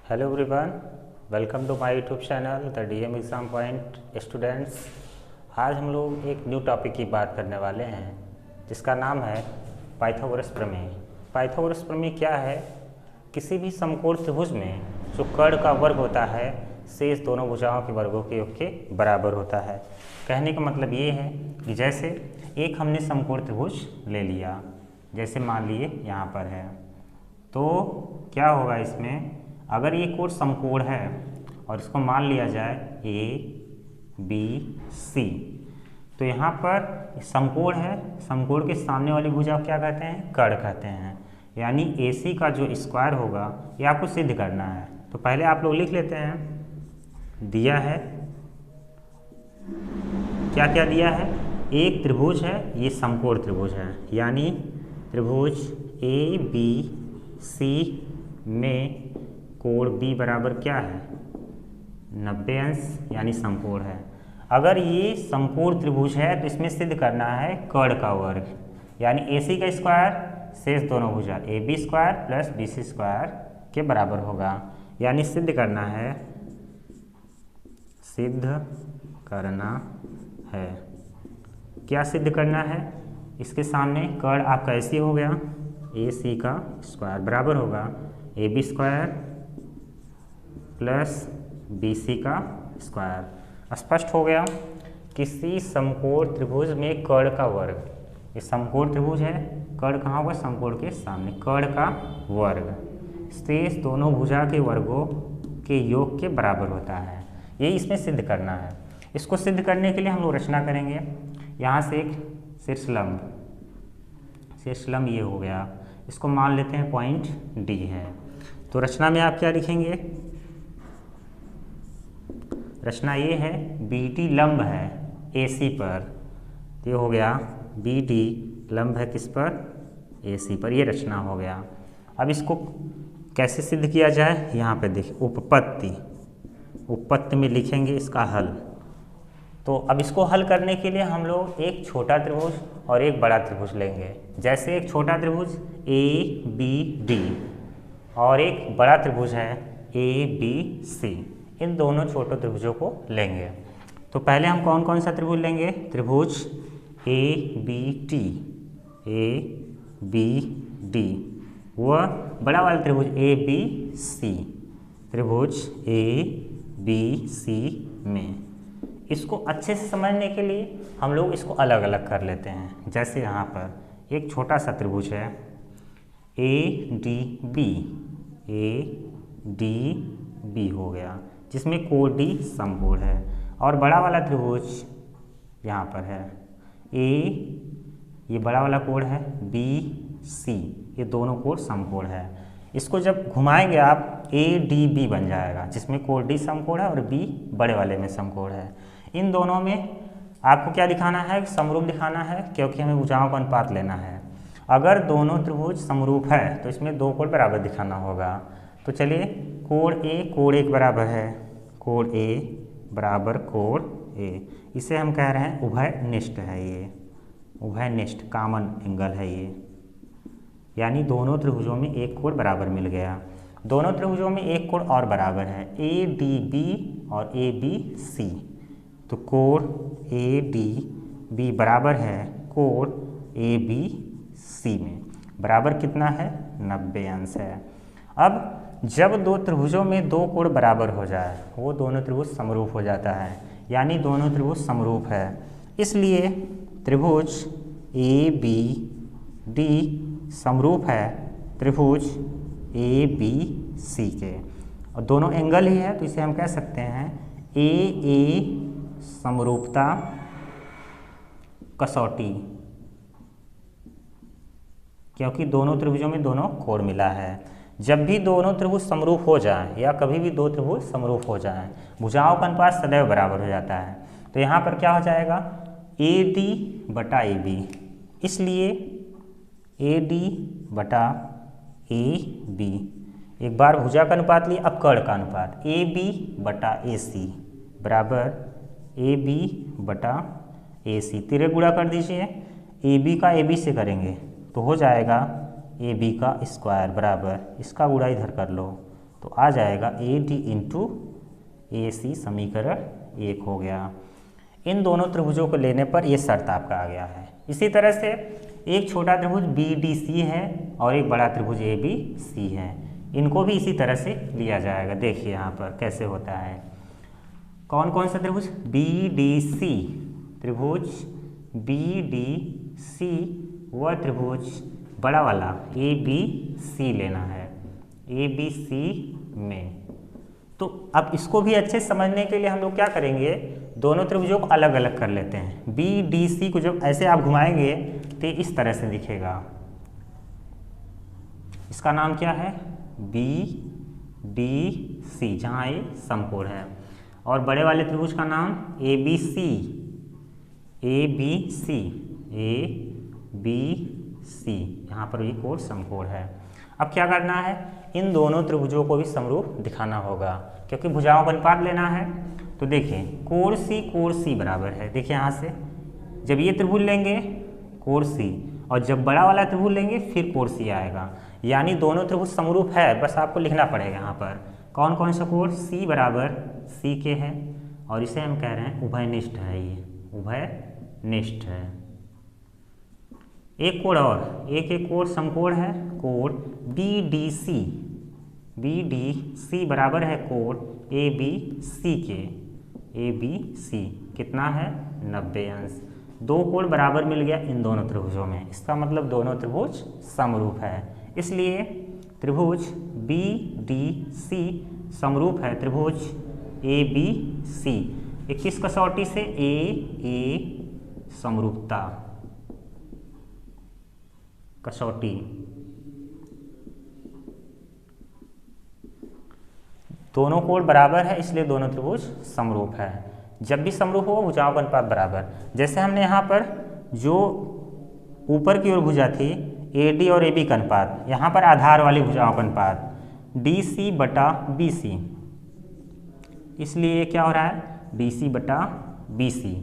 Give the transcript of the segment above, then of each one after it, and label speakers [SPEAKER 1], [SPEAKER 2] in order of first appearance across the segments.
[SPEAKER 1] Hello everyone, welcome to my YouTube channel the DM exam point students. आज हम लोग एक न्यू टॉपिक की बात करने वाले हैं जिसका नाम है पाइथागोरस प्रमेय। पाइथागोरस प्रमेय क्या है? किसी भी समकोण त्रिभुज में जो कर्ण का वर्ग होता है शेष दोनों भुजाओं के वर्गों के योग के बराबर होता है। कहने का मतलब ये है कि जैसे एक हमने समकोण त्रिभुज ले लिया, जैसे मान लिए यहाँ पर है, तो क्या होगा इसमें, अगर ये कोण समकोण है और इसको मान लिया जाए ए बी सी, तो यहाँ पर समकोण है, समकोण के सामने वाली भुजा क्या कहते हैं? कर्ण कहते हैं। यानी ए सी का जो स्क्वायर होगा ये आपको सिद्ध करना है। तो पहले आप लोग लिख लेते हैं, दिया है क्या क्या दिया है? एक त्रिभुज है, ये समकोण त्रिभुज है, यानी त्रिभुज ए बी सी में कोण B बराबर क्या है? 90 अंश, यानी समकोण है। अगर ये समकोण त्रिभुज है तो इसमें सिद्ध करना है कर्ण का वर्ग, यानी AC का स्क्वायर शेष दोनों भुजा AB square plus BC square के बराबर होगा। यानी सिद्ध करना है, क्या सिद्ध करना है? इसके सामने कर्ण आपका ऐसी हो गया, AC का स्क्वायर बराबर होगा AB स्क्वायर प्लस BC का स्क्वायर। स्पष्ट हो गया। किसी समकोण त्रिभुज में कर्ण का वर्ग, ये समकोण त्रिभुज है, कर्ण कहाँ होगा? समकोण के सामने, कर्ण का वर्ग शेष दोनों भुजा के वर्गों के योग के बराबर होता है। ये इसमें सिद्ध करना है। इसको सिद्ध करने के लिए हम लोग रचना करेंगे। यहाँ से एक शीर्षलंब ये हो गया, इसको मान लेते हैं पॉइंट D है। तो रचना में आप क्या लिखेंगे? रचना ये है, BD लंब है AC पर, तो ये हो गया BD लंब है किस पर? AC पर। ये रचना हो गया। अब इसको कैसे सिद्ध किया जाए? यहाँ पे देखिए, उपपत्ति में लिखेंगे इसका हल। तो अब इसको हल करने के लिए हम लोग एक छोटा त्रिभुज और एक बड़ा त्रिभुज लेंगे। जैसे एक छोटा त्रिभुज ABD और एक बड़ा त्रिभुज है ABC, इन दोनों छोटे त्रिभुजों को लेंगे। तो पहले हम कौन कौन सा त्रिभुज लेंगे? त्रिभुज ABD, वह बड़ा वाला त्रिभुज ABC, त्रिभुज ABC में। इसको अच्छे से समझने के लिए हम लोग इसको अलग अलग कर लेते हैं। जैसे यहाँ पर एक छोटा सा त्रिभुज है ADB हो गया, जिसमें कोण D समकोण है, और बड़ा वाला त्रिभुज यहाँ पर है ये बड़ा वाला कोण है BC, ये दोनों कोण समकोण है। इसको जब घुमाएंगे आप ADB बन जाएगा, जिसमें कोण D समकोण है और B बड़े वाले में समकोण है। इन दोनों में आपको क्या दिखाना है? समरूप दिखाना है, क्योंकि हमें भुजाओं का अनुपात लेना है। अगर दोनों त्रिभुज समरूप है तो इसमें दो कोण बराबर दिखाना होगा। तो चलिए, कोण A के बराबर है, कोण A बराबर कोण A, इसे हम कह रहे हैं उभयनिष्ठ है। ये उभयनिष्ठ कॉमन एंगल है ये, यानी दोनों त्रिभुजों में एक कोण बराबर मिल गया। दोनों त्रिभुजों में एक कोण और बराबर है, ADB और ABC। तो कोण ADB बराबर है कोण ABC में, बराबर कितना है? 90 अंश है। अब जब दो त्रिभुजों में दो कोण बराबर हो जाए, वो दोनों त्रिभुज समरूप हो जाता है, यानी दोनों त्रिभुज समरूप है। इसलिए त्रिभुज ABD समरूप है त्रिभुज ABC के, और दोनों एंगल ही है, तो इसे हम कह सकते हैं AA समरूपता कसौटी, क्योंकि दोनों त्रिभुजों में दोनों कोण मिला है। जब भी दोनों त्रिभुज समरूप हो जाएं, या कभी भी दो त्रिभुज समरूप हो जाएं, भुजाओं का अनुपात सदैव बराबर हो जाता है। तो यहाँ पर क्या हो जाएगा? AD बटा AB, इसलिए AD बटा AB, एक बार भुजा का अनुपात लिए, अब कर्ण का अनुपात AB बटा AC बराबर AB बटा AC। तिरे गुणा कर दीजिए, AB का AB से करेंगे तो हो जाएगा AB का स्क्वायर बराबर, इसका गुणा इधर कर लो तो आ जाएगा ए डी इंटू ए सी, समीकरण 1 हो गया। इन दोनों त्रिभुजों को लेने पर ये शर्त आपका आ गया है। इसी तरह से एक छोटा त्रिभुज बी डी सी है और एक बड़ा त्रिभुज ए बी सी है, इनको भी इसी तरह से लिया जाएगा। देखिए यहाँ पर कैसे होता है। कौन कौन सा त्रिभुज? बी डी सी, त्रिभुज बी डी सी व त्रिभुज बड़ा वाला ए बी सी लेना है, ए बी सी में। तो अब इसको भी अच्छे समझने के लिए हम लोग क्या करेंगे, दोनों त्रिभुजों को अलग अलग कर लेते हैं। बी डी सी को जब ऐसे आप घुमाएंगे तो इस तरह से दिखेगा। इसका नाम क्या है? बी डी सी, जहाँ ये समकोण है। और बड़े वाले त्रिभुज का नाम A B C, A B C, A B C, यहाँ पर ये कोण समकोण है। अब क्या करना है, इन दोनों त्रिभुजों को भी समरूप दिखाना होगा, क्योंकि भुजाओं का अनुपात लेना है। तो देखिए कोण सी बराबर है। देखिए यहाँ से जब ये त्रिभुज लेंगे कोण सी, और जब बड़ा वाला त्रिभुज लेंगे फिर कोण सी आएगा, यानी दोनों त्रिभुज समरूप है। बस आपको लिखना पड़ेगा यहाँ पर कौन कौन सा कोण। सी बराबर सी के है, और इसे हम कह रहे हैं उभयनिष्ठ है, ये उभयनिष्ठ है। एक कोण और, एक कोण समकोण है, कोण B D C, B D C बराबर है कोण ए बी सी के, ए बी सी कितना है 90 अंश। दो कोण बराबर मिल गया इन दोनों त्रिभुजों में, इसका मतलब दोनों त्रिभुज समरूप है। इसलिए त्रिभुज बी डी सी समरूप है त्रिभुज ए बी सी। 21 कसौटी से ए समरूपता कसौटी, दोनों कोण बराबर है इसलिए दोनों त्रिभुज समरूप है। जब भी समरूप हो भुजाओं का अनुपात बराबर। जैसे हमने यहाँ पर जो ऊपर की ओर भुजा थी ए डी और ए बी का अनुपात, यहाँ पर आधार वाली भुजाओं का अनुपात डी सी बटा बी सी, इसलिए क्या हो रहा है डी सी बटा बी सी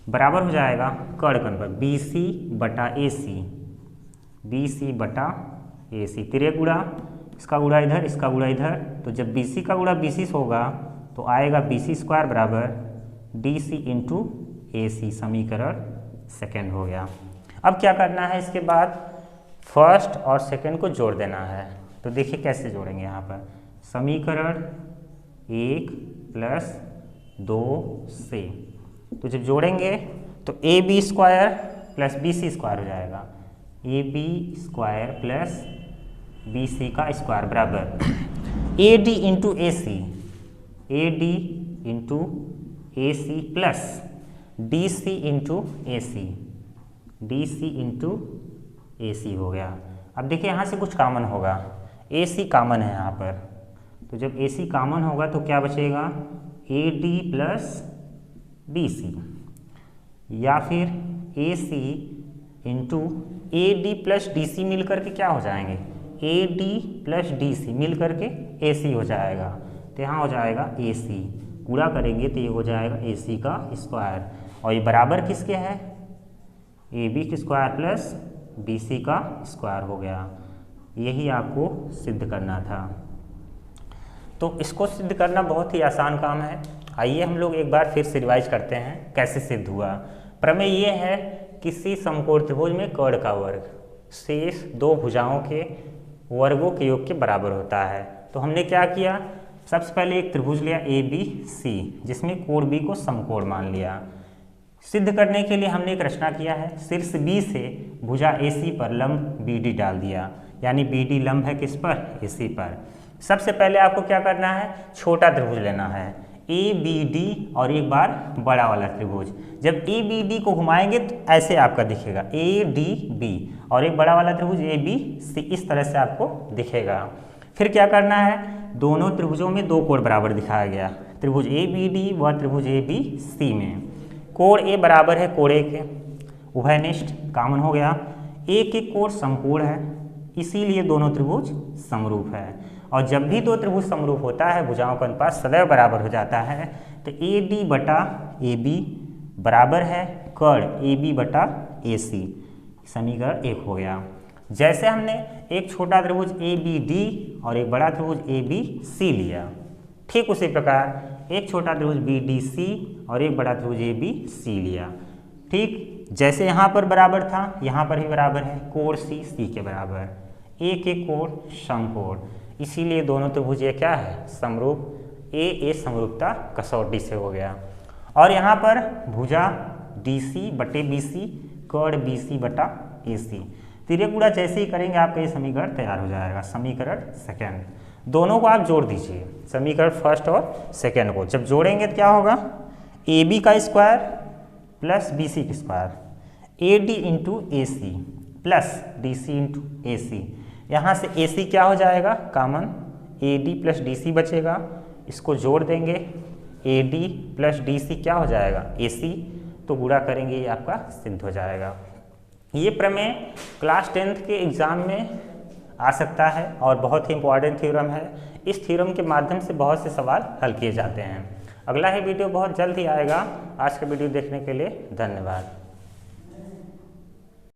[SPEAKER 1] बराबर हो जाएगा कर्ण का अनुपात बी सी बटा ए सी, बी सी बटा ए सी। तिरे गुणा, इसका गुणा इधर, इसका गुणा इधर, तो जब बी सी का गुणा बी सी होगा तो आएगा बी सी स्क्वायर बराबर डी सी इंटू ए सी, समीकरण सेकेंड हो गया। अब क्या करना है, इसके बाद फर्स्ट और सेकेंड को जोड़ देना है। तो देखिए कैसे जोड़ेंगे यहाँ पर, समीकरण 1 प्लस 2 से, तो जब जोड़ेंगे तो A B square plus B C square हो जाएगा, A B square plus B C का स्क्वायर बराबर A D into A C, A D into A C plus D C into A C, D C into A C हो गया। अब देखिए यहाँ से कुछ कॉमन होगा, ए सी कॉमन है यहाँ पर, तो जब ए सी कॉमन होगा तो क्या बचेगा A D plus D C, या फिर A C into A D plus D C मिल करके क्या हो जाएंगे A D plus D C मिल करके ए सी हो जाएगा। तो यहाँ हो जाएगा ए सी, पूरा करेंगे तो ये हो जाएगा ए सी का स्क्वायर, और ये बराबर किसके है ए बी के स्क्वायर प्लस बी सी का स्क्वायर हो गया। यही आपको सिद्ध करना था। तो इसको सिद्ध करना बहुत ही आसान काम है। आइए हम लोग एक बार फिर से रिवाइज करते हैं कैसे सिद्ध हुआ। प्रमेय ये है, किसी समकोण त्रिभुज में कर्ण का वर्ग शेष दो भुजाओं के वर्गों के योग के बराबर होता है। तो हमने क्या किया, सबसे पहले एक त्रिभुज लिया ए बी सी, जिसमें कोण बी को समकोण मान लिया। सिद्ध करने के लिए हमने एक रचना किया है, शीर्ष बी से भुजा ए सी पर लंब बी डी डाल दिया, यानी बी डी लंब है किस पर, ए सी पर। सबसे पहले आपको क्या करना है, छोटा त्रिभुज लेना है ए बी डी और एक बार बड़ा वाला त्रिभुज। जब ए बी डी को घुमाएंगे तो ऐसे आपका दिखेगा ए डी बी, और एक बड़ा वाला त्रिभुज ए बी सी, इस तरह से आपको दिखेगा। फिर क्या करना है, दोनों त्रिभुजों में दो कोण बराबर दिखाया गया, त्रिभुज ए बी डी व त्रिभुज ए बी सी में कोण ए बराबर है कोण ए के, उभयनिष्ठ कॉमन हो गया। एक एक कोण समकोण है, इसीलिए दोनों त्रिभुज समरूप है। और जब भी दो त्रिभुज समरूप होता है भुजाओं का अनुपात सदैव बराबर हो जाता है। तो ए डी बटा ए बी बराबर है कर्ण ए बी बटा ए सी, समीकरण 1 हो गया। जैसे हमने एक छोटा त्रिभुज ए बी डी और एक बड़ा त्रिभुज ए बी सी लिया, ठीक उसी प्रकार एक छोटा त्रिभुज बी डी सी और एक बड़ा त्रिभुज ए बी सी लिया। ठीक जैसे यहाँ पर बराबर था, यहाँ पर भी बराबर है, कोण सी सी के बराबर, ए के कोण समकोण, इसीलिए दोनों त्रिभुज ये क्या है, समरूप, ए समरूपता कसौटी से हो गया। और यहाँ पर भुजा डी सी बटे बी सी, कर्ण बी सी बटा ए सी, तिर्यक गुणा जैसे ही करेंगे आपका ये समीकरण तैयार हो जाएगा। समीकरण सेकेंड, दोनों को आप जोड़ दीजिए, समीकरण फर्स्ट और सेकेंड को जब जोड़ेंगे तो क्या होगा, ए बी का स्क्वायर प्लस बी सी का square, A D into A C plus D C into A C, यहाँ से ए सी क्या हो जाएगा common, A D plus D C बचेगा, इसको जोड़ देंगे, A D plus D C क्या हो जाएगा ए सी, तो गुणा करेंगे ये आपका सिद्ध हो जाएगा। ये प्रमेय क्लास 10th के एग्ज़ाम में आ सकता है और बहुत ही इंपॉर्टेंट थ्योरम है। इस थ्योरम के माध्यम से बहुत से सवाल हल किए जाते हैं। अगला ही वीडियो बहुत जल्द ही आएगा। आज का वीडियो देखने के लिए धन्यवाद।